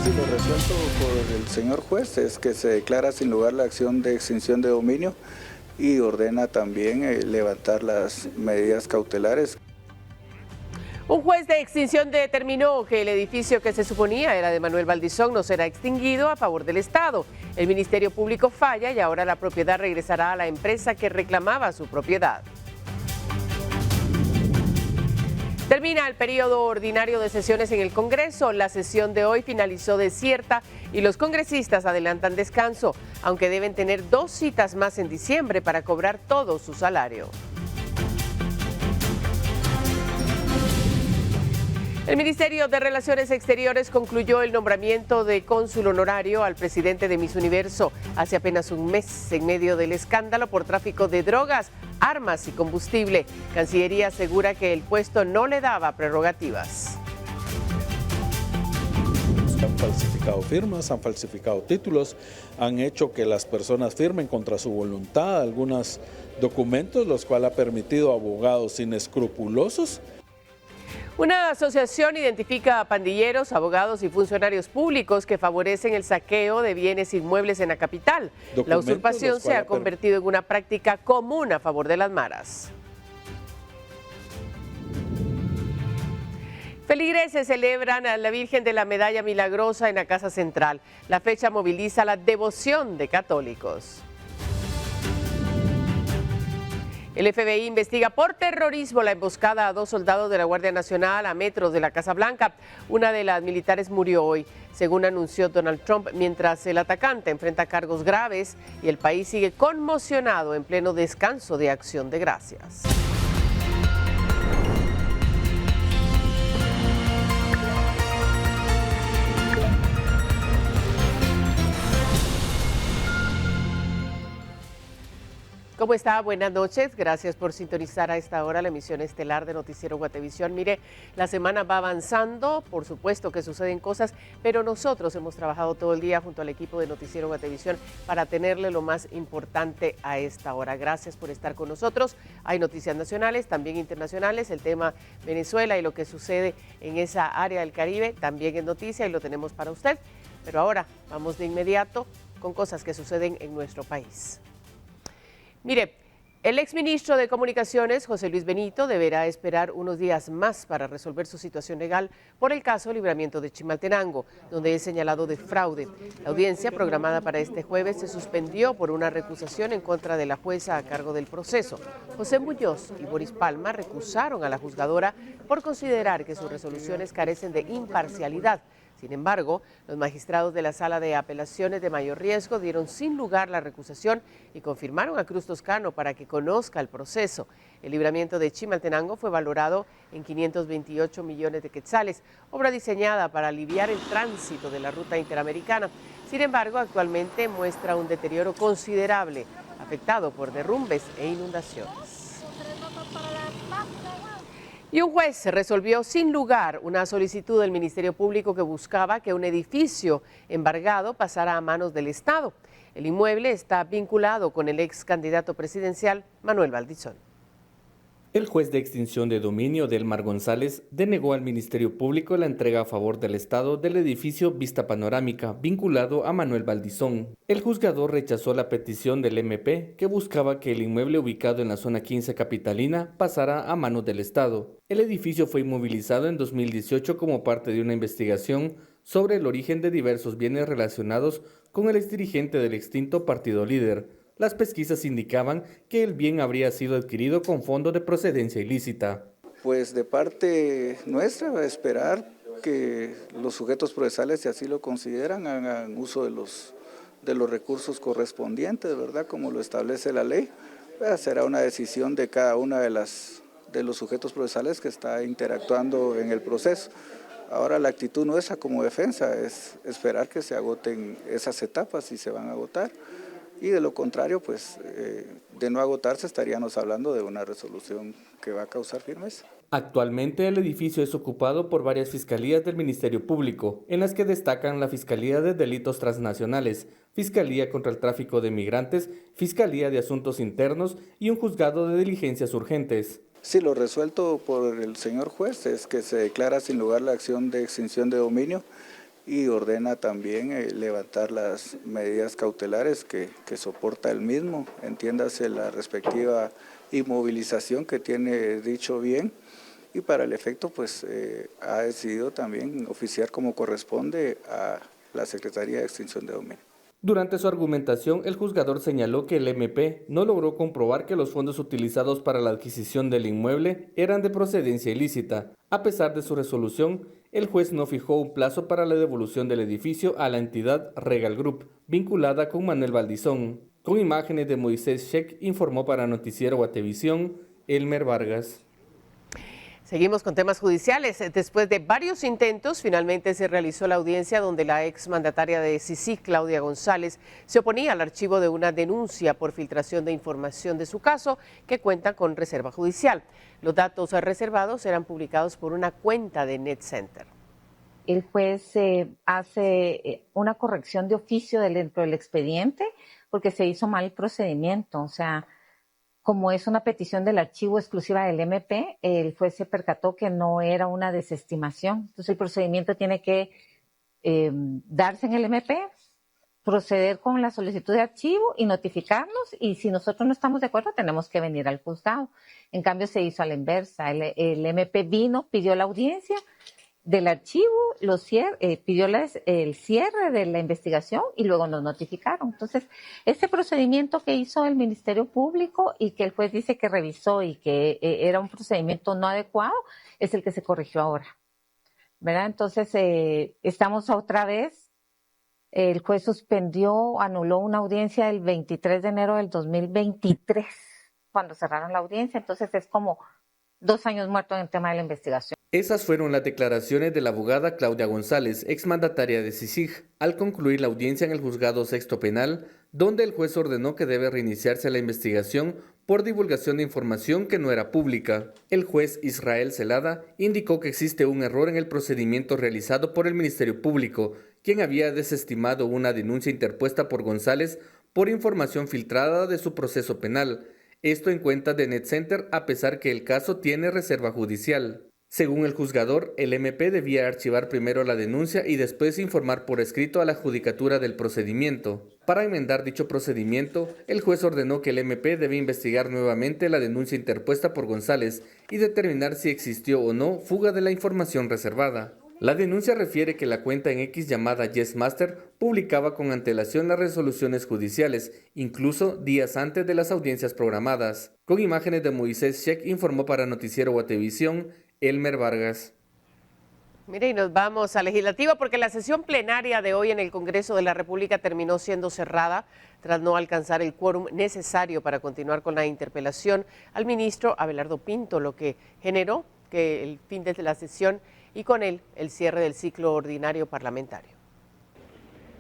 Sí, lo resuelto por el señor juez es que se declara sin lugar la acción de extinción de dominio y ordena también levantar las medidas cautelares. Un juez de extinción determinó que el edificio que se suponía era de Manuel Valdizón no será extinguido a favor del Estado. El Ministerio Público falla y ahora la propiedad regresará a la empresa que reclamaba su propiedad. Termina el periodo ordinario de sesiones en el Congreso. La sesión de hoy finalizó desierta y los congresistas adelantan descanso, aunque deben tener 2 citas más en diciembre para cobrar todo su salario. El Ministerio de Relaciones Exteriores concluyó el nombramiento de cónsul honorario al presidente de Miss Universo hace apenas un mes, en medio del escándalo por tráfico de drogas, armas y combustible. Cancillería asegura que el puesto no le daba prerrogativas. Han falsificado firmas, han falsificado títulos, han hecho que las personas firmen contra su voluntad algunos documentos, los cuales ha permitido a abogados inescrupulosos. Una asociación identifica a pandilleros, abogados y funcionarios públicos que favorecen el saqueo de bienes inmuebles en la capital. La usurpación se ha convertido en una práctica común a favor de las maras. Feligreses celebran a la Virgen de la Medalla Milagrosa en la Casa Central. La fecha moviliza la devoción de católicos. El FBI investiga por terrorismo la emboscada a 2 soldados de la Guardia Nacional a metros de la Casa Blanca. Una de las militares murió hoy, según anunció Donald Trump, mientras el atacante enfrenta cargos graves y el país sigue conmocionado en pleno descanso de Acción de Gracias. ¿Cómo está? Buenas noches. Gracias por sintonizar a esta hora la emisión estelar de Noticiero Guatevisión. Mire, la semana va avanzando, por supuesto que suceden cosas, pero nosotros hemos trabajado todo el día junto al equipo de Noticiero Guatevisión para tenerle lo más importante a esta hora. Gracias por estar con nosotros. Hay noticias nacionales, también internacionales, el tema Venezuela y lo que sucede en esa área del Caribe también es noticia y lo tenemos para usted. Pero ahora vamos de inmediato con cosas que suceden en nuestro país. Mire, el exministro de Comunicaciones, José Luis Benito, deberá esperar unos días más para resolver su situación legal por el caso Libramiento de Chimaltenango, donde es señalado de fraude. La audiencia programada para este jueves se suspendió por una recusación en contra de la jueza a cargo del proceso. José Muñoz y Boris Palma recusaron a la juzgadora por considerar que sus resoluciones carecen de imparcialidad. Sin embargo, los magistrados de la Sala de Apelaciones de Mayor Riesgo dieron sin lugar la recusación y confirmaron a Cruz Toscano para que conozca el proceso. El libramiento de Chimaltenango fue valorado en 528 millones de quetzales, obra diseñada para aliviar el tránsito de la ruta interamericana. Sin embargo, actualmente muestra un deterioro considerable, afectado por derrumbes e inundaciones. Y un juez resolvió sin lugar una solicitud del Ministerio Público que buscaba que un edificio embargado pasara a manos del Estado. El inmueble está vinculado con el ex candidato presidencial Manuel Valdizón. El juez de extinción de dominio, Delmar González, denegó al Ministerio Público la entrega a favor del Estado del edificio Vista Panorámica, vinculado a Manuel Valdizón. El juzgador rechazó la petición del MP, que buscaba que el inmueble ubicado en la zona 15 capitalina pasara a manos del Estado. El edificio fue inmovilizado en 2018 como parte de una investigación sobre el origen de diversos bienes relacionados con el exdirigente del extinto Partido Líder. Las pesquisas indicaban que el bien habría sido adquirido con fondos de procedencia ilícita. Pues de parte nuestra, esperar que los sujetos procesales, si así lo consideran, hagan uso de los recursos correspondientes, ¿verdad? Como lo establece la ley. Será una decisión de cada una de los sujetos procesales que está interactuando en el proceso. Ahora la actitud nuestra como defensa es esperar que se agoten esas etapas, si se van a agotar. Y de lo contrario, pues de no agotarse estaríamos hablando de una resolución que va a causar firmeza. Actualmente el edificio es ocupado por varias fiscalías del Ministerio Público, en las que destacan la Fiscalía de Delitos Transnacionales, Fiscalía contra el Tráfico de Migrantes, Fiscalía de Asuntos Internos y un juzgado de diligencias urgentes. Sí, lo resuelto por el señor juez es que se declara sin lugar la acción de extinción de dominio y ordena también levantar las medidas cautelares que soporta el mismo, entiéndase la respectiva inmovilización que tiene dicho bien, y para el efecto pues ha decidido también oficiar como corresponde a la Secretaría de Extinción de Dominio. Durante su argumentación, el juzgador señaló que el MP no logró comprobar que los fondos utilizados para la adquisición del inmueble eran de procedencia ilícita. A pesar de su resolución, el juez no fijó un plazo para la devolución del edificio a la entidad Regal Group, vinculada con Manuel Valdizón. Con imágenes de Moisés Sheck, informó para Noticiero Guatevisión, Elmer Vargas. Seguimos con temas judiciales. Después de varios intentos, finalmente se realizó la audiencia donde la exmandataria de CICIG, Claudia González, se oponía al archivo de una denuncia por filtración de información de su caso que cuenta con reserva judicial. Los datos reservados eran publicados por una cuenta de NetCenter. El juez hace una corrección de oficio dentro del expediente porque se hizo mal el procedimiento, o sea, como es una petición del archivo exclusiva del MP, el juez se percató que no era una desestimación. Entonces el procedimiento tiene que darse en el MP, proceder con la solicitud de archivo y notificarnos, y si nosotros no estamos de acuerdo tenemos que venir al juzgado. En cambio se hizo a la inversa, el MP vino, pidió la audiencia del archivo, pidió el cierre de la investigación y luego nos notificaron. Entonces, ese procedimiento que hizo el Ministerio Público y que el juez dice que revisó y que era un procedimiento no adecuado, es el que se corrigió ahora, ¿verdad? Entonces, estamos otra vez, el juez anuló una audiencia el 23 de enero del 2023, cuando cerraron la audiencia, entonces es como 2 años muertos en el tema de la investigación. Esas fueron las declaraciones de la abogada Claudia González, exmandataria de CICIG, al concluir la audiencia en el Juzgado Sexto Penal, donde el juez ordenó que debe reiniciarse la investigación por divulgación de información que no era pública. El juez Israel Celada indicó que existe un error en el procedimiento realizado por el Ministerio Público, quien había desestimado una denuncia interpuesta por González por información filtrada de su proceso penal. Esto en cuenta de NetCenter, a pesar que el caso tiene reserva judicial. Según el juzgador, el MP debía archivar primero la denuncia y después informar por escrito a la judicatura del procedimiento. Para enmendar dicho procedimiento, el juez ordenó que el MP debe investigar nuevamente la denuncia interpuesta por González y determinar si existió o no fuga de la información reservada. La denuncia refiere que la cuenta en X llamada YesMaster publicaba con antelación las resoluciones judiciales, incluso días antes de las audiencias programadas. Con imágenes de Moisés Sheck, informó para Noticiero Guatevisión, Elmer Vargas. Mire, y nos vamos a legislativo porque la sesión plenaria de hoy en el Congreso de la República terminó siendo cerrada tras no alcanzar el quórum necesario para continuar con la interpelación al ministro Abelardo Pinto, lo que generó que el fin de la sesión y con él el cierre del ciclo ordinario parlamentario.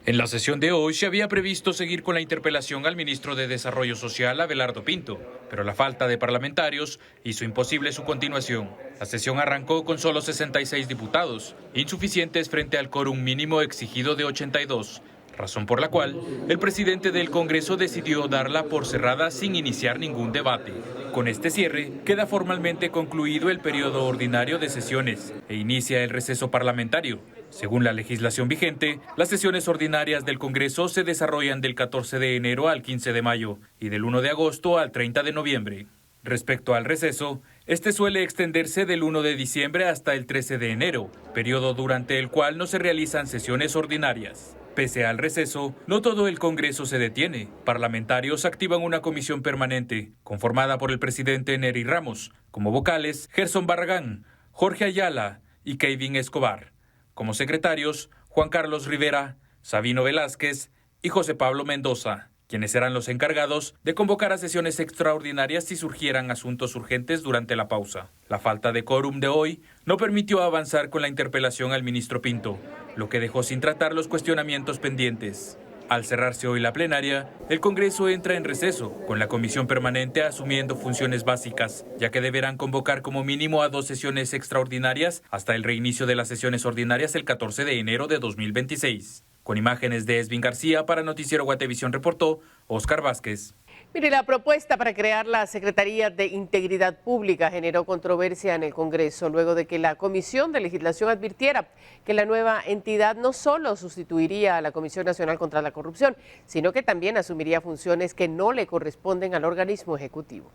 En la sesión de hoy se había previsto seguir con la interpelación al ministro de Desarrollo Social, Abelardo Pinto, pero la falta de parlamentarios hizo imposible su continuación. La sesión arrancó con solo 66 diputados, insuficientes frente al quórum mínimo exigido de 82, razón por la cual el presidente del Congreso decidió darla por cerrada sin iniciar ningún debate. Con este cierre queda formalmente concluido el periodo ordinario de sesiones e inicia el receso parlamentario. Según la legislación vigente, las sesiones ordinarias del Congreso se desarrollan del 14 de enero al 15 de mayo y del 1 de agosto al 30 de noviembre. Respecto al receso, este suele extenderse del 1 de diciembre hasta el 13 de enero, periodo durante el cual no se realizan sesiones ordinarias. Pese al receso, no todo el Congreso se detiene. Parlamentarios activan una comisión permanente, conformada por el presidente Nery Ramos, como vocales Gerson Barragán, Jorge Ayala y Kevin Escobar. Como secretarios, Juan Carlos Rivera, Sabino Velázquez y José Pablo Mendoza, quienes serán los encargados de convocar a sesiones extraordinarias si surgieran asuntos urgentes durante la pausa. La falta de quórum de hoy no permitió avanzar con la interpelación al ministro Pinto, lo que dejó sin tratar los cuestionamientos pendientes. Al cerrarse hoy la plenaria, el Congreso entra en receso, con la comisión permanente asumiendo funciones básicas, ya que deberán convocar como mínimo a 2 sesiones extraordinarias hasta el reinicio de las sesiones ordinarias el 14 de enero de 2026. Con imágenes de Esvin García, para Noticiero Guatevisión reportó Oscar Vázquez. Mire, la propuesta para crear la Secretaría de Integridad Pública generó controversia en el Congreso luego de que la Comisión de Legislación advirtiera que la nueva entidad no solo sustituiría a la Comisión Nacional contra la Corrupción, sino que también asumiría funciones que no le corresponden al organismo ejecutivo.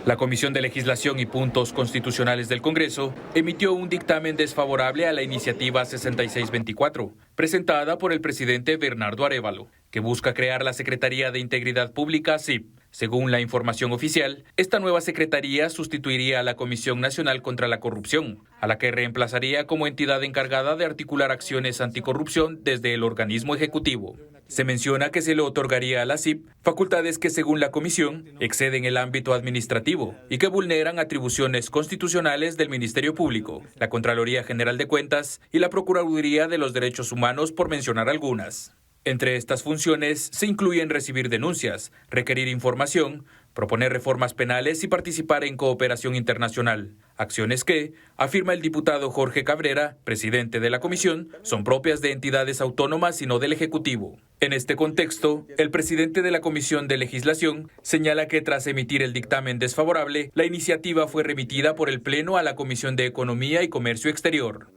La Comisión de Legislación y Puntos Constitucionales del Congreso emitió un dictamen desfavorable a la iniciativa 6624, presentada por el presidente Bernardo Arévalo, que busca crear la Secretaría de Integridad Pública, SIP. Según la información oficial, esta nueva secretaría sustituiría a la Comisión Nacional contra la Corrupción, a la que reemplazaría como entidad encargada de articular acciones anticorrupción desde el organismo ejecutivo. Se menciona que se le otorgaría a la SIP facultades que, según la comisión, exceden el ámbito administrativo y que vulneran atribuciones constitucionales del Ministerio Público, la Contraloría General de Cuentas y la Procuraduría de los Derechos Humanos, por mencionar algunas. Entre estas funciones se incluyen recibir denuncias, requerir información, proponer reformas penales y participar en cooperación internacional. Acciones que, afirma el diputado Jorge Cabrera, presidente de la comisión, son propias de entidades autónomas y no del Ejecutivo. En este contexto, el presidente de la Comisión de Legislación señala que tras emitir el dictamen desfavorable, la iniciativa fue remitida por el Pleno a la Comisión de Economía y Comercio Exterior.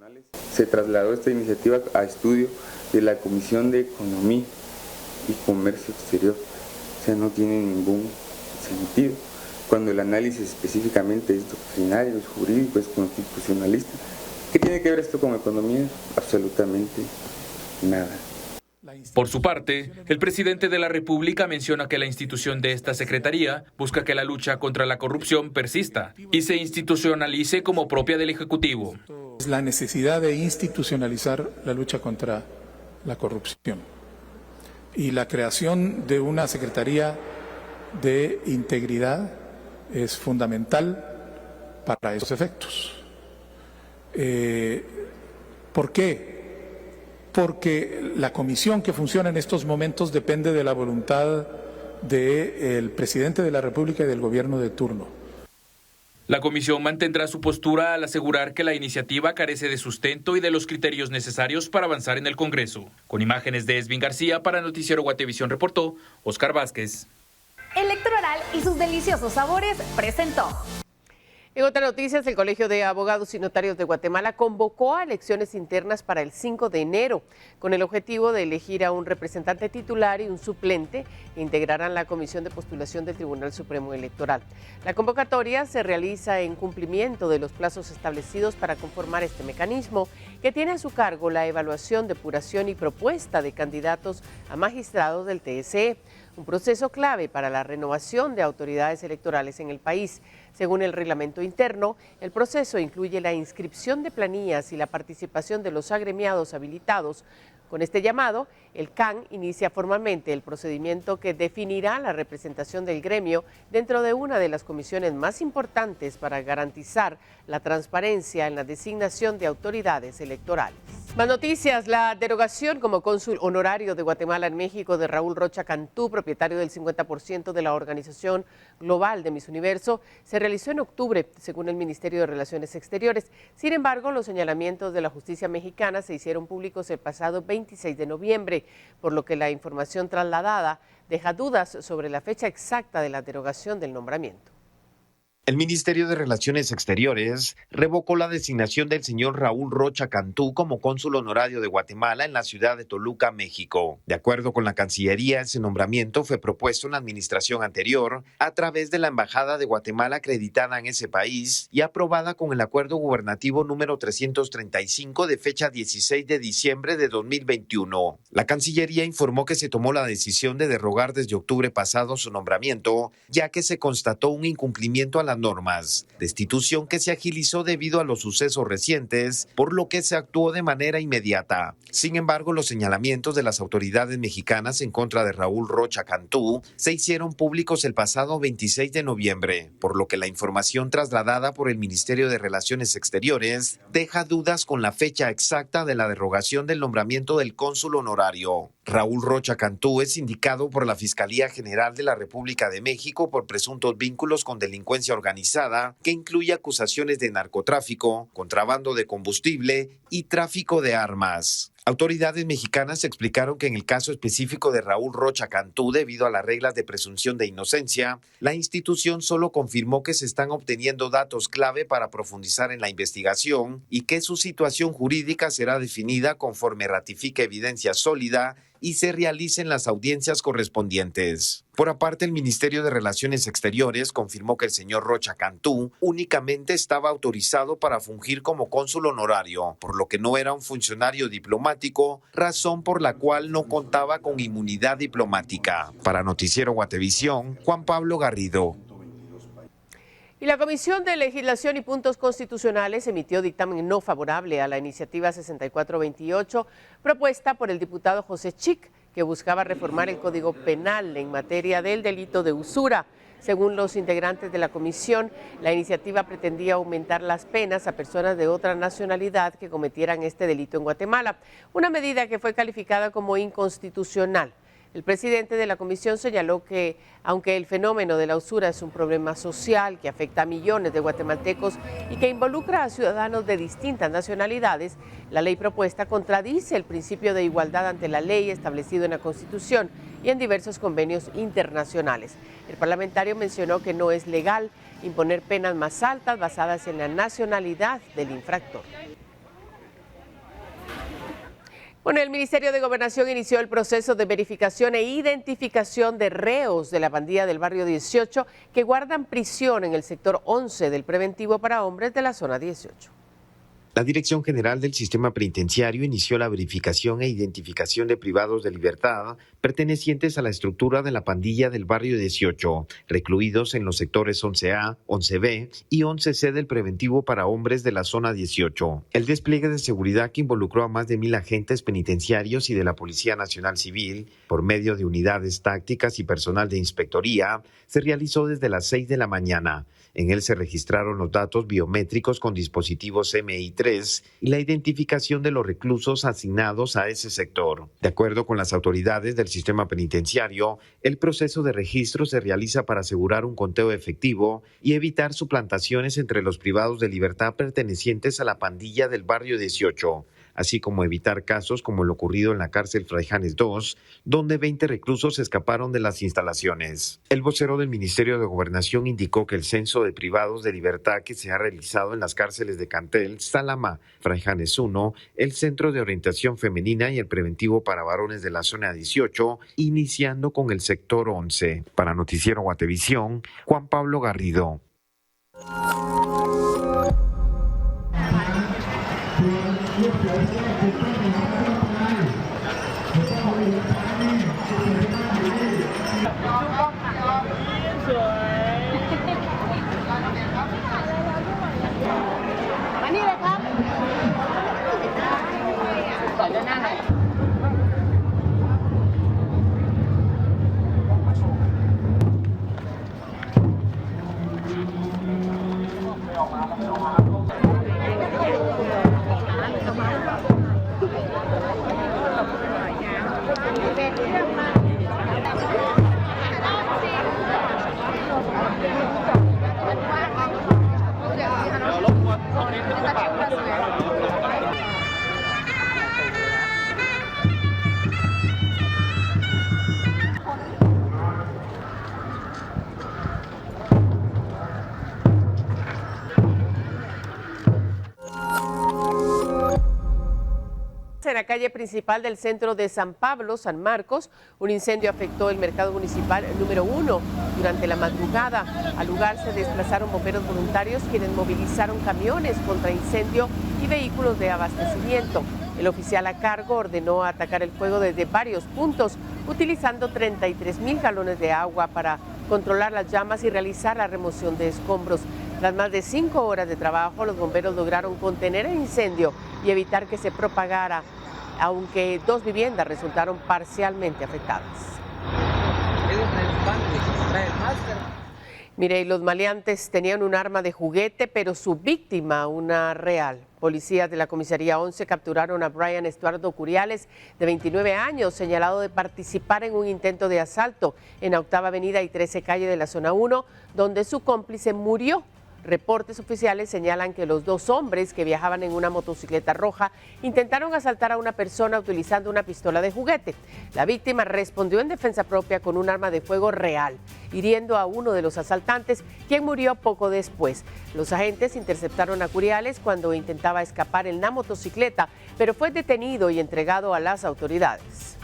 Se trasladó esta iniciativa a estudio de la Comisión de Economía y Comercio Exterior. O sea, no tiene ningún sentido cuando el análisis específicamente es doctrinario, es jurídico, es constitucionalista. ¿Qué tiene que ver esto con economía? Absolutamente nada. Por su parte, el presidente de la República menciona que la institución de esta secretaría busca que la lucha contra la corrupción persista y se institucionalice como propia del Ejecutivo. La necesidad de institucionalizar la lucha contra la corrupción y la creación de una Secretaría de Integridad es fundamental para esos efectos. ¿Por qué? Porque la comisión que funciona en estos momentos depende de la voluntad del presidente de la República y del gobierno de turno. La comisión mantendrá su postura al asegurar que la iniciativa carece de sustento y de los criterios necesarios para avanzar en el Congreso. Con imágenes de Esvin García, para Noticiero Guatevisión reportó Oscar Vázquez. Electoral y sus deliciosos sabores presentó. En otras noticias, el Colegio de Abogados y Notarios de Guatemala convocó a elecciones internas para el 5 de enero, con el objetivo de elegir a un representante titular y un suplente que integrarán la Comisión de Postulación del Tribunal Supremo Electoral. La convocatoria se realiza en cumplimiento de los plazos establecidos para conformar este mecanismo, que tiene a su cargo la evaluación, depuración y propuesta de candidatos a magistrados del TSE, un proceso clave para la renovación de autoridades electorales en el país. Según el reglamento interno, el proceso incluye la inscripción de planillas y la participación de los agremiados habilitados. Con este llamado, el CAN inicia formalmente el procedimiento que definirá la representación del gremio dentro de una de las comisiones más importantes para garantizar la transparencia en la designación de autoridades electorales. Más noticias: la derogación como cónsul honorario de Guatemala en México de Raúl Rocha Cantú, propietario del 50% de la Organización Global de Miss Universo, se realizó en octubre, según el Ministerio de Relaciones Exteriores. Sin embargo, los señalamientos de la justicia mexicana se hicieron públicos el pasado 26 de noviembre, por lo que la información trasladada deja dudas sobre la fecha exacta de la derogación del nombramiento. El Ministerio de Relaciones Exteriores revocó la designación del señor Raúl Rocha Cantú como cónsul honorario de Guatemala en la ciudad de Toluca, México. De acuerdo con la Cancillería, ese nombramiento fue propuesto en la administración anterior a través de la Embajada de Guatemala acreditada en ese país y aprobada con el Acuerdo Gubernativo número 335 de fecha 16 de diciembre de 2021. La Cancillería informó que se tomó la decisión de derogar desde octubre pasado su nombramiento, ya que se constató un incumplimiento a la normas, destitución que se agilizó debido a los sucesos recientes, por lo que se actuó de manera inmediata. Sin embargo, los señalamientos de las autoridades mexicanas en contra de Raúl Rocha Cantú se hicieron públicos el pasado 26 de noviembre, por lo que la información trasladada por el Ministerio de Relaciones Exteriores deja dudas con la fecha exacta de la derogación del nombramiento del cónsul honorario. Raúl Rocha Cantú es indicado por la Fiscalía General de la República de México por presuntos vínculos con delincuencia organizada, que incluye acusaciones de narcotráfico, contrabando de combustible y tráfico de armas. Autoridades mexicanas explicaron que en el caso específico de Raúl Rocha Cantú, debido a las reglas de presunción de inocencia, la institución solo confirmó que se están obteniendo datos clave para profundizar en la investigación y que su situación jurídica será definida conforme ratifique evidencia sólida y se realicen las audiencias correspondientes. Por aparte, el Ministerio de Relaciones Exteriores confirmó que el señor Rocha Cantú únicamente estaba autorizado para fungir como cónsul honorario, por lo que no era un funcionario diplomático, razón por la cual no contaba con inmunidad diplomática. Para Noticiero Guatevisión, Juan Pablo Garrido. Y la Comisión de Legislación y Puntos Constitucionales emitió dictamen no favorable a la iniciativa 6428 propuesta por el diputado José Chic, que buscaba reformar el Código Penal en materia del delito de usura. Según los integrantes de la comisión, la iniciativa pretendía aumentar las penas a personas de otra nacionalidad que cometieran este delito en Guatemala, una medida que fue calificada como inconstitucional. El presidente de la comisión señaló que, aunque el fenómeno de la usura es un problema social que afecta a millones de guatemaltecos y que involucra a ciudadanos de distintas nacionalidades, la ley propuesta contradice el principio de igualdad ante la ley establecido en la Constitución y en diversos convenios internacionales. El parlamentario mencionó que no es legal imponer penas más altas basadas en la nacionalidad del infractor. Bueno, el Ministerio de Gobernación inició el proceso de verificación e identificación de reos de la pandilla del barrio 18 que guardan prisión en el sector 11 del preventivo para hombres de la zona 18. La Dirección General del Sistema Penitenciario inició la verificación e identificación de privados de libertad pertenecientes a la estructura de la pandilla del barrio 18, recluidos en los sectores 11A, 11B y 11C del preventivo para hombres de la zona 18. El despliegue de seguridad que involucró a más de 1,000 agentes penitenciarios y de la Policía Nacional Civil, por medio de unidades tácticas y personal de inspectoría, se realizó desde las 6 de la mañana. En él se registraron los datos biométricos con dispositivos MI3 y la identificación de los reclusos asignados a ese sector. De acuerdo con las autoridades del sistema penitenciario, el proceso de registro se realiza para asegurar un conteo efectivo y evitar suplantaciones entre los privados de libertad pertenecientes a la pandilla del barrio 18. Así como evitar casos como lo ocurrido en la cárcel Fray Janes II, donde 20 reclusos escaparon de las instalaciones. El vocero del Ministerio de Gobernación indicó que el censo de privados de libertad que se ha realizado en las cárceles de Cantel, Salama, Fray Janes I, el Centro de Orientación Femenina y el Preventivo para Varones de la Zona 18, iniciando con el sector 11. Para Noticiero Guatevisión, Juan Pablo Garrido. En la calle principal del centro de San Pablo, San Marcos, un incendio afectó el mercado municipal número 1 durante la madrugada. Al lugar se desplazaron bomberos voluntarios quienes movilizaron camiones contra incendio y vehículos de abastecimiento. El oficial a cargo ordenó atacar el fuego desde varios puntos, utilizando 33,000 galones de agua para controlar las llamas y realizar la remoción de escombros. Tras más de 5 horas de trabajo, los bomberos lograron contener el incendio y evitar que se propagara, aunque 2 viviendas resultaron parcialmente afectadas. Mire, los maleantes tenían un arma de juguete, pero su víctima una real. Policías de la Comisaría 11 capturaron a Brian Estuardo Curiales, de 29 años, señalado de participar en un intento de asalto en la 8ª Avenida y 13 Calle de la Zona 1, donde su cómplice murió. Reportes oficiales señalan que los dos hombres que viajaban en una motocicleta roja intentaron asaltar a una persona utilizando una pistola de juguete. La víctima respondió en defensa propia con un arma de fuego real, hiriendo a uno de los asaltantes, quien murió poco después. Los agentes interceptaron a Curiales cuando intentaba escapar en la motocicleta, pero fue detenido y entregado a las autoridades.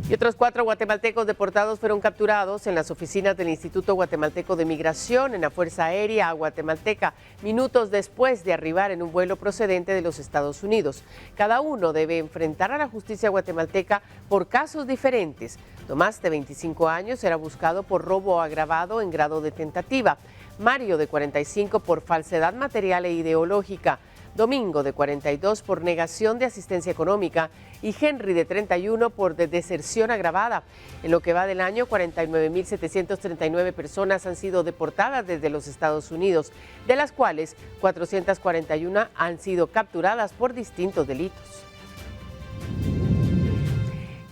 Y otros 4 guatemaltecos deportados fueron capturados en las oficinas del Instituto Guatemalteco de Migración en la Fuerza Aérea Guatemalteca, minutos después de arribar en un vuelo procedente de los Estados Unidos. Cada uno debe enfrentar a la justicia guatemalteca por casos diferentes. Tomás, de 25 años, era buscado por robo agravado en grado de tentativa. Mario, de 45, por falsedad material e ideológica. Domingo, de 42, por negación de asistencia económica, y Henry, de 31, por deserción agravada. En lo que va del año, 49.739 personas han sido deportadas desde los Estados Unidos, de las cuales 441 han sido capturadas por distintos delitos.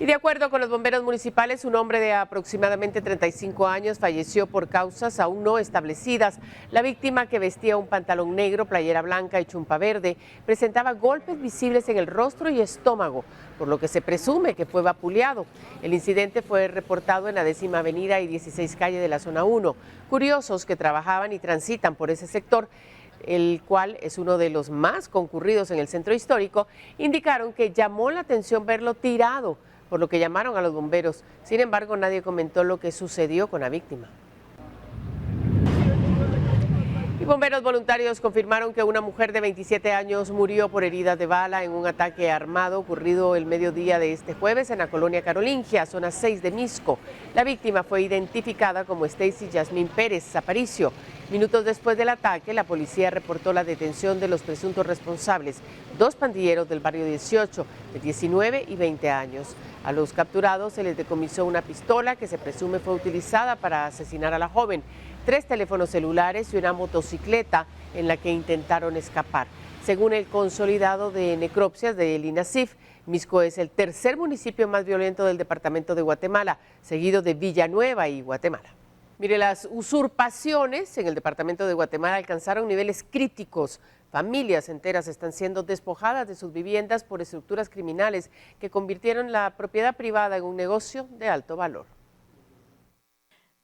Y de acuerdo con los bomberos municipales, un hombre de aproximadamente 35 años falleció por causas aún no establecidas. La víctima, que vestía un pantalón negro, playera blanca y chumpa verde, presentaba golpes visibles en el rostro y estómago, por lo que se presume que fue vapuleado. El incidente fue reportado en la 10ª Avenida y 16 Calle de la Zona 1. Curiosos que trabajaban y transitan por ese sector, el cual es uno de los más concurridos en el centro histórico, indicaron que llamó la atención verlo tirado, por lo que llamaron a los bomberos. Sin embargo, nadie comentó lo que sucedió con la víctima. Y bomberos voluntarios confirmaron que una mujer de 27 años murió por heridas de bala en un ataque armado ocurrido el mediodía de este jueves en la colonia Carolingia, zona 6 de Misco. La víctima fue identificada como Stacy Yasmín Pérez Aparicio. Minutos después del ataque, la policía reportó la detención de los presuntos responsables, 2 pandilleros del barrio 18, de 19 y 20 años. A los capturados se les decomisó una pistola que se presume fue utilizada para asesinar a la joven, 3 teléfonos celulares y una motocicleta en la que intentaron escapar. Según el consolidado de necropsias del INACIF, Misco es el tercer municipio más violento del departamento de Guatemala, seguido de Villanueva y Guatemala. Mire, las usurpaciones en el departamento de Guatemala alcanzaron niveles críticos. Familias enteras están siendo despojadas de sus viviendas por estructuras criminales que convirtieron la propiedad privada en un negocio de alto valor.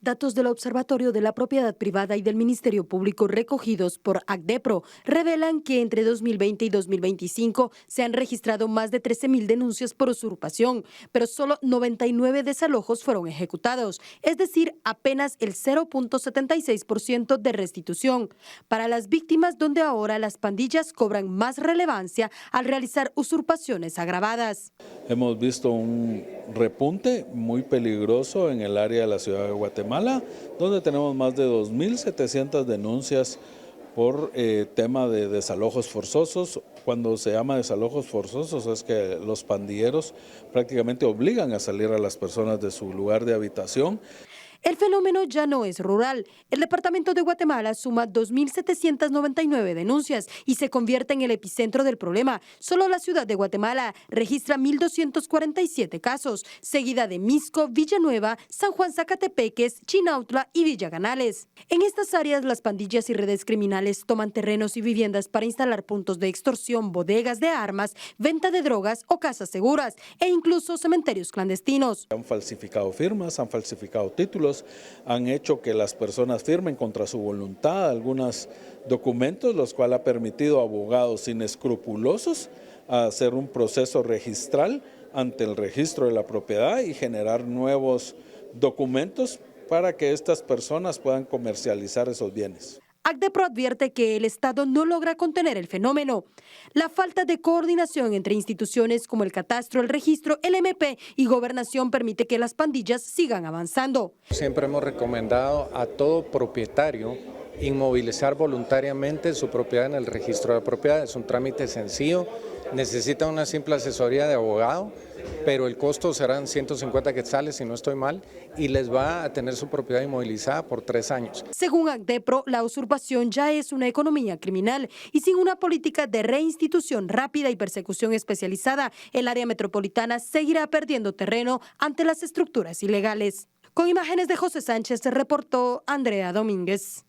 Datos del Observatorio de la Propiedad Privada y del Ministerio Público recogidos por ACDEPRO revelan que entre 2020 y 2025 se han registrado más de 13.000 denuncias por usurpación, pero solo 99 desalojos fueron ejecutados, es decir, apenas el 0.76% de restitución. Para las víctimas, donde ahora las pandillas cobran más relevancia al realizar usurpaciones agravadas. Hemos visto un repunte muy peligroso en el área de la ciudad de Guatemala, donde tenemos más de 2.700 denuncias por tema de desalojos forzosos. Cuando se llama desalojos forzosos es que los pandilleros prácticamente obligan a salir a las personas de su lugar de habitación. El fenómeno ya no es rural. El departamento de Guatemala suma 2.799 denuncias y se convierte en el epicentro del problema. Solo la ciudad de Guatemala registra 1.247 casos, seguida de Misco, Villanueva, San Juan Zacatepeques, Chinautla y Villaganales. En estas áreas, las pandillas y redes criminales toman terrenos y viviendas para instalar puntos de extorsión, bodegas de armas, venta de drogas o casas seguras e incluso cementerios clandestinos. Han falsificado firmas, han falsificado títulos, han hecho que las personas firmen contra su voluntad algunos documentos, los cuales ha permitido a abogados inescrupulosos hacer un proceso registral ante el registro de la propiedad y generar nuevos documentos para que estas personas puedan comercializar esos bienes. ACDEPRO advierte que el Estado no logra contener el fenómeno. La falta de coordinación entre instituciones como el Catastro, el Registro, el MP y Gobernación permite que las pandillas sigan avanzando. Siempre hemos recomendado a todo propietario inmovilizar voluntariamente su propiedad en el registro de la propiedad. Es un trámite sencillo, necesita una simple asesoría de abogado, pero el costo serán 150 quetzales, si no estoy mal, y les va a tener su propiedad inmovilizada por 3 años. Según ACDEPRO, la usurpación ya es una economía criminal y sin una política de reinstitución rápida y persecución especializada, el área metropolitana seguirá perdiendo terreno ante las estructuras ilegales. Con imágenes de José Sánchez, reportó Andrea Domínguez.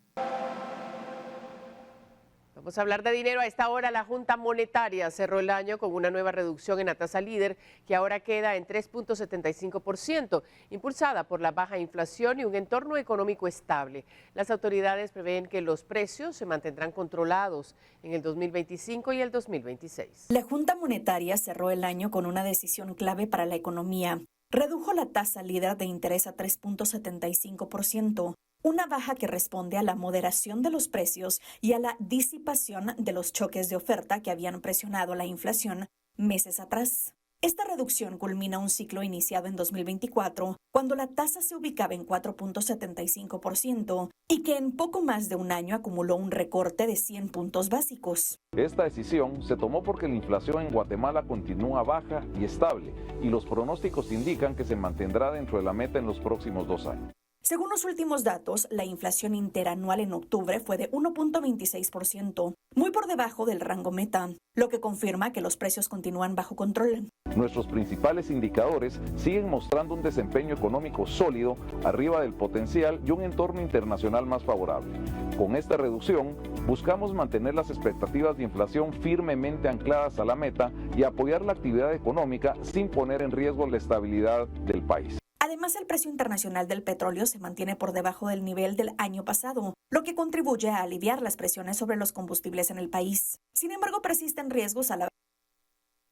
Vamos a hablar de dinero. A esta hora la Junta Monetaria cerró el año con una nueva reducción en la tasa líder que ahora queda en 3.75%, impulsada por la baja inflación y un entorno económico estable. Las autoridades prevén que los precios se mantendrán controlados en el 2025 y el 2026. La Junta Monetaria cerró el año con una decisión clave para la economía. Redujo la tasa líder de interés a 3.75%. Una baja que responde a la moderación de los precios y a la disipación de los choques de oferta que habían presionado la inflación meses atrás. Esta reducción culmina un ciclo iniciado en 2024, cuando la tasa se ubicaba en 4.75% y que en poco más de un año acumuló un recorte de 100 puntos básicos. Esta decisión se tomó porque la inflación en Guatemala continúa baja y estable, y los pronósticos indican que se mantendrá dentro de la meta en los próximos 2 años. Según los últimos datos, la inflación interanual en octubre fue de 1.26%, muy por debajo del rango meta, lo que confirma que los precios continúan bajo control. Nuestros principales indicadores siguen mostrando un desempeño económico sólido, arriba del potencial y un entorno internacional más favorable. Con esta reducción, buscamos mantener las expectativas de inflación firmemente ancladas a la meta y apoyar la actividad económica sin poner en riesgo la estabilidad del país. Además, el precio internacional del petróleo se mantiene por debajo del nivel del año pasado, lo que contribuye a aliviar las presiones sobre los combustibles en el país. Sin embargo, persisten riesgos a la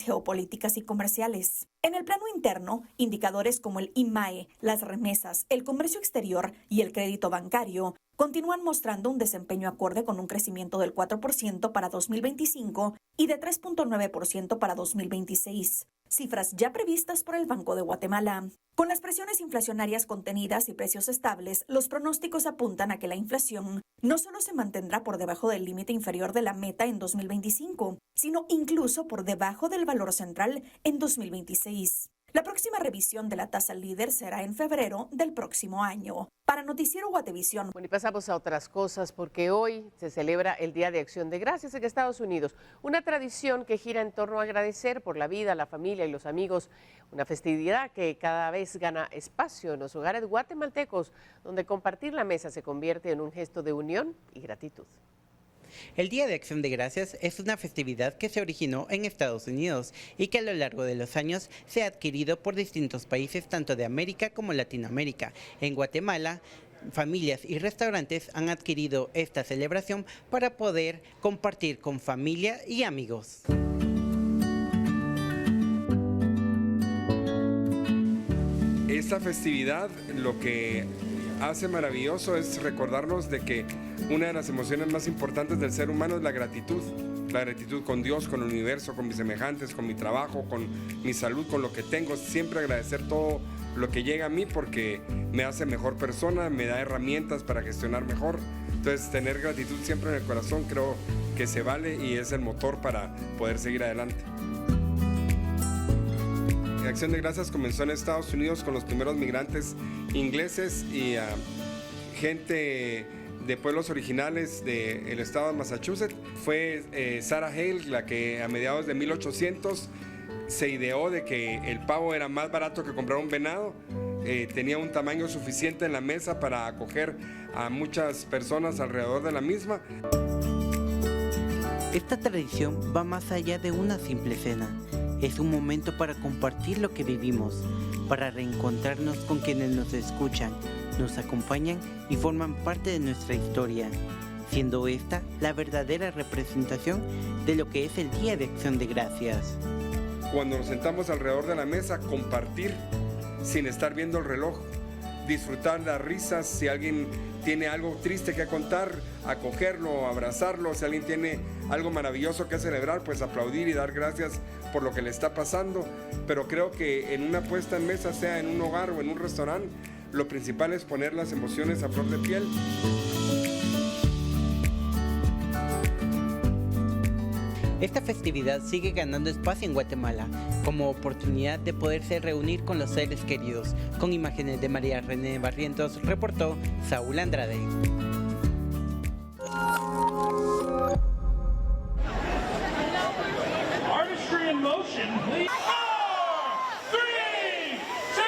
geopolíticas y comerciales. En el plano interno, indicadores como el IMAE, las remesas, el comercio exterior y el crédito bancario continúan mostrando un desempeño acorde con un crecimiento del 4% para 2025 y de 3.9% para 2026, cifras ya previstas por el Banco de Guatemala. Con las presiones inflacionarias contenidas y precios estables, los pronósticos apuntan a que la inflación no solo se mantendrá por debajo del límite inferior de la meta en 2025, sino incluso por debajo del valor central en 2026. La próxima revisión de la tasa líder será en febrero del próximo año. Para Noticiero Guatevisión. Bueno, y pasamos a otras cosas porque hoy se celebra el Día de Acción de Gracias en Estados Unidos. Una tradición que gira en torno a agradecer por la vida, la familia y los amigos. Una festividad que cada vez gana espacio en los hogares guatemaltecos, donde compartir la mesa se convierte en un gesto de unión y gratitud. El Día de Acción de Gracias es una festividad que se originó en Estados Unidos y que a lo largo de los años se ha adquirido por distintos países tanto de América como Latinoamérica. En Guatemala, familias y restaurantes han adquirido esta celebración para poder compartir con familia y amigos. Esta festividad lo que hace maravilloso es recordarnos de que una de las emociones más importantes del ser humano es la gratitud con Dios, con el universo, con mis semejantes, con mi trabajo, con mi salud, con lo que tengo. Siempre agradecer todo lo que llega a mí porque me hace mejor persona, me da herramientas para gestionar mejor. Entonces, tener gratitud siempre en el corazón creo que se vale y es el motor para poder seguir adelante. La Acción de Gracias comenzó en Estados Unidos con los primeros migrantes ingleses y gente de pueblos originales del estado de Massachusetts. Fue Sarah Hale la que a mediados de 1800 se ideó de que el pavo era más barato que comprar un venado. Tenía un tamaño suficiente en la mesa para acoger a muchas personas alrededor de la misma. Esta tradición va más allá de una simple cena. Es un momento para compartir lo que vivimos, para reencontrarnos con quienes nos escuchan, nos acompañan y forman parte de nuestra historia, siendo esta la verdadera representación de lo que es el Día de Acción de Gracias. Cuando nos sentamos alrededor de la mesa, compartir sin estar viendo el reloj, disfrutar las risas, si alguien tiene algo triste que contar, acogerlo, abrazarlo, si alguien tiene algo maravilloso que celebrar, pues aplaudir y dar gracias por lo que le está pasando. Pero creo que en una puesta en mesa, sea en un hogar o en un restaurante, lo principal es poner las emociones a flor de piel. Esta festividad sigue ganando espacio en Guatemala como oportunidad de poderse reunir con los seres queridos. Con imágenes de María René Barrientos, reportó Saúl Andrade. Artistry in motion, please. 4, 3, 2,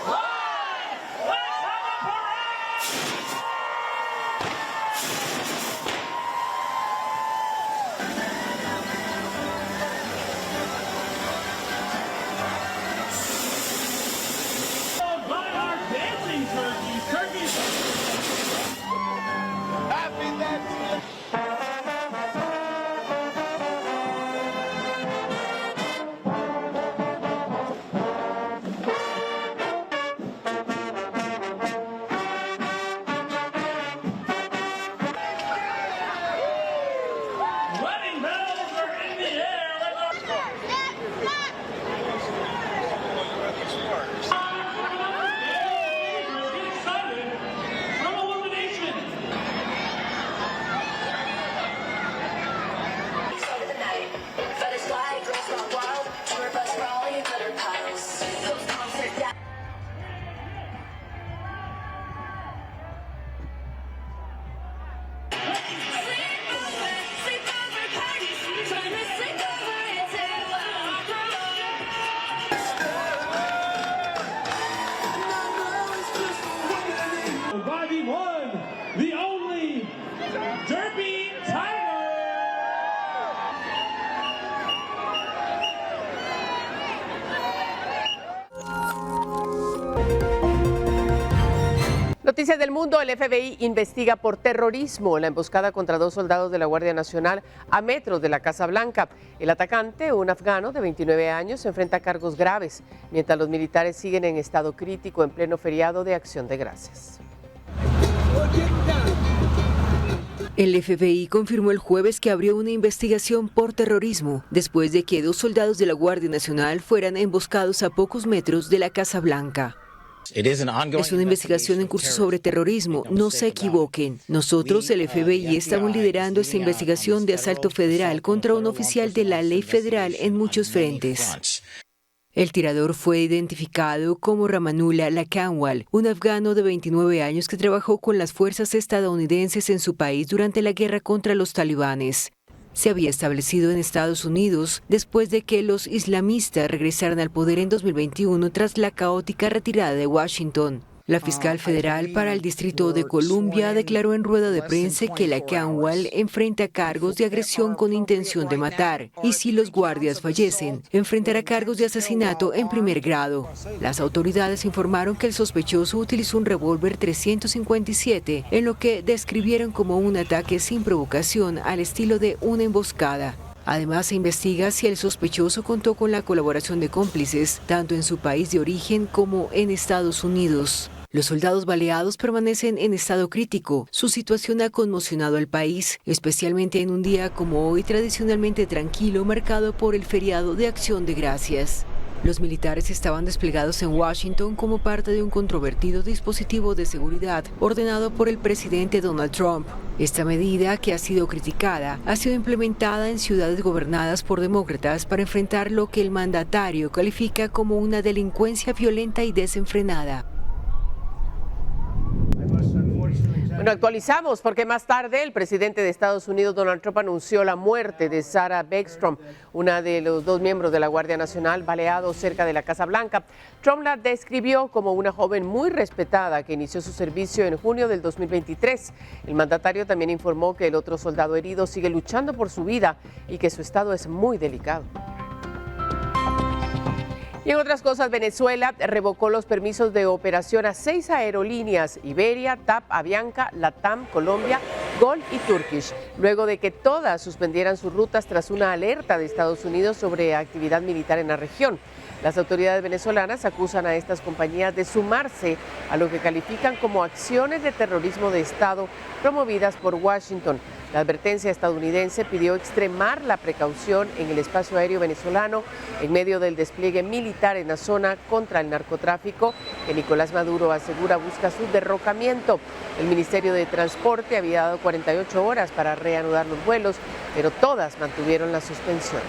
1. Noticias del mundo, el FBI investiga por terrorismo la emboscada contra 2 soldados de la Guardia Nacional a metros de la Casa Blanca. El atacante, un afgano de 29 años, se enfrenta a cargos graves, mientras los militares siguen en estado crítico en pleno feriado de Acción de Gracias. El FBI confirmó el jueves que abrió una investigación por terrorismo después de que 2 soldados de la Guardia Nacional fueran emboscados a pocos metros de la Casa Blanca. Es una investigación en curso sobre terrorismo, no se equivoquen. Nosotros, el FBI, estamos liderando esta investigación de asalto federal contra un oficial de la ley federal en muchos frentes. El tirador fue identificado como Ramanullah Lakanwal, un afgano de 29 años que trabajó con las fuerzas estadounidenses en su país durante la guerra contra los talibanes. Se había establecido en Estados Unidos después de que los islamistas regresaran al poder en 2021 tras la caótica retirada de Washington. La fiscal federal para el Distrito de Columbia declaró en rueda de prensa que Lakanwal enfrenta cargos de agresión con intención de matar y si los guardias fallecen, enfrentará cargos de asesinato en primer grado. Las autoridades informaron que el sospechoso utilizó un revólver 357 en lo que describieron como un ataque sin provocación al estilo de una emboscada. Además, se investiga si el sospechoso contó con la colaboración de cómplices, tanto en su país de origen como en Estados Unidos. Los soldados baleados permanecen en estado crítico. Su situación ha conmocionado al país, especialmente en un día como hoy, tradicionalmente tranquilo, marcado por el feriado de Acción de Gracias. Los militares estaban desplegados en Washington como parte de un controvertido dispositivo de seguridad ordenado por el presidente Donald Trump. Esta medida, que ha sido criticada, ha sido implementada en ciudades gobernadas por demócratas para enfrentar lo que el mandatario califica como una delincuencia violenta y desenfrenada. Bueno, actualizamos porque más tarde el presidente de Estados Unidos, Donald Trump, anunció la muerte de Sarah Beckstrom, una de los 2 miembros de la Guardia Nacional baleados cerca de la Casa Blanca. Trump la describió como una joven muy respetada que inició su servicio en junio del 2023. El mandatario también informó que el otro soldado herido sigue luchando por su vida y que su estado es muy delicado. Y en otras cosas, Venezuela revocó los permisos de operación a 6 aerolíneas: Iberia, TAP, Avianca, LATAM, Colombia, Gol y Turkish, luego de que todas suspendieran sus rutas tras una alerta de Estados Unidos sobre actividad militar en la región. Las autoridades venezolanas acusan a estas compañías de sumarse a lo que califican como acciones de terrorismo de Estado promovidas por Washington. La advertencia estadounidense pidió extremar la precaución en el espacio aéreo venezolano en medio del despliegue militar en la zona contra el narcotráfico, que Nicolás Maduro asegura busca su derrocamiento. El Ministerio de Transporte había dado 48 horas para reanudar los vuelos, pero todas mantuvieron la suspensión.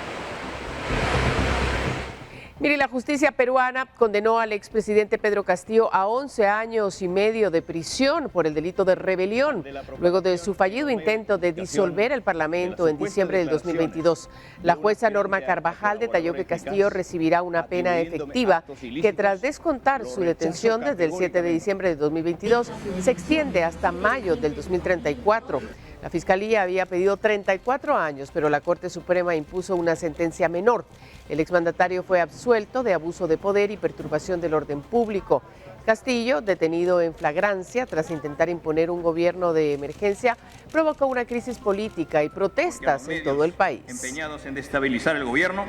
Mire, la justicia peruana condenó al expresidente Pedro Castillo a 11 años y medio de prisión por el delito de rebelión, luego de su fallido intento de disolver el Parlamento en diciembre del 2022. La jueza Norma Carvajal detalló que Castillo recibirá una pena efectiva que, tras descontar su detención desde el 7 de diciembre de 2022, se extiende hasta mayo del 2034. La Fiscalía había pedido 34 años, pero la Corte Suprema impuso una sentencia menor. El exmandatario fue absuelto de abuso de poder y perturbación del orden público. Castillo, detenido en flagrancia tras intentar imponer un gobierno de emergencia, provocó una crisis política y protestas en todo el país. Empeñados en destabilizar el gobierno.